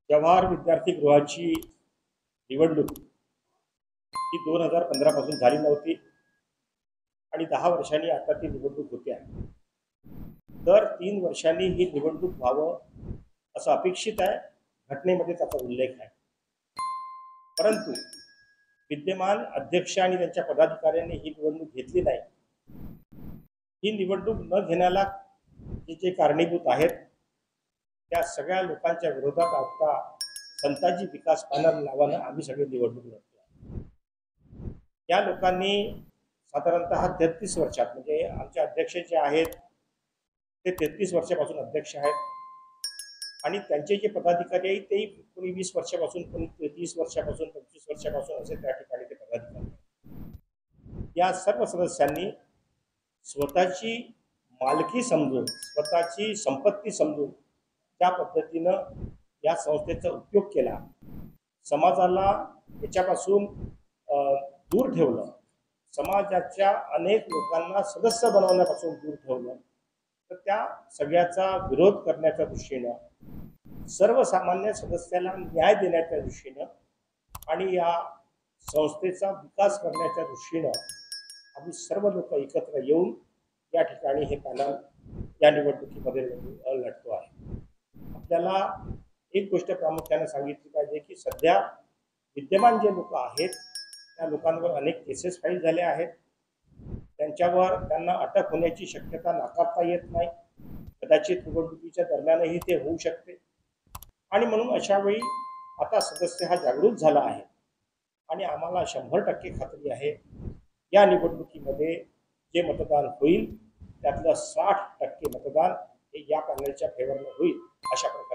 जवाहर विद्यार्थी गृहाची निवडणूक ही 2015 पासून झाली नव्हती आणि 10 वर्षांनी आता ती निवडणूक होते आहे. दर 3 वर्षांनी ही निवडणूक व्हावं असं अपेक्षित आहे. घटनेमध्ये त्याचा उल्लेख आहे. परंतु विद्यमान अध्यक्ष आणि त्यांच्या पदाधिकाऱ्यांनी ही निवडणूक घेतली नाही. ही निवडणूक न घेण्याला जे कारणीभूत आहेत त्या सगळ्या लोकांच्या विरोधात आता संताजी विकास पॅनल नावानं आम्ही सगळे निवडणूक लढतो. या लोकांनी साधारणतः 33 वर्षात म्हणजे आमचे अध्यक्ष जे आहेत ते 33 वर्षापासून अध्यक्ष आहेत आणि त्यांचे जे पदाधिकारी आहेत ते कोणी 20 वर्षापासून, कोणी 30 वर्षापासून, 25 वर्षापासून असे त्या ठिकाणी ते पदाधिकारी आहेत. या सर्व सदस्यांनी स्वतःची मालकी समजून, स्वतःची संपत्ती समजून त्या पद्धतीनं या संस्थेचा उपयोग केला. समाजाला याच्यापासून दूर ठेवलं. समाजाच्या अनेक लोकांना सदस्य बनवण्यापासून दूर ठेवलं. तर त्या सगळ्याचा विरोध करण्याच्या दृष्टीनं, सर्वसामान्य सदस्याला न्याय देण्याच्या दृष्टीनं आणि या संस्थेचा विकास करण्याच्या दृष्टीनं आम्ही सर्व लोक एकत्र येऊन या ठिकाणी हे पॅनल या निवडणुकीमध्ये लढतो आहे. आपल्याला एक गोष्ट प्रामुख्याने सांगितली पाहिजे की सध्या विद्यमान जे लोक आहेत त्या लोकांवर अनेक केसेस फाईल झाले आहेत. त्यांना अटक होण्याची शक्यता नाकारता येत नाही. कदाचित निवडणुकीच्या दरम्यानही ते होऊ शकते आणि म्हणून अशा वेळी आता सदस्य हा जागृत झाला आहे आणि आम्हाला 100% खात्री आहे या निवडणुकीमध्ये जे मतदान होईल त्यातलं 60% मतदान हे या पॅनलच्या फेवरनं होईल अशा प्रकारे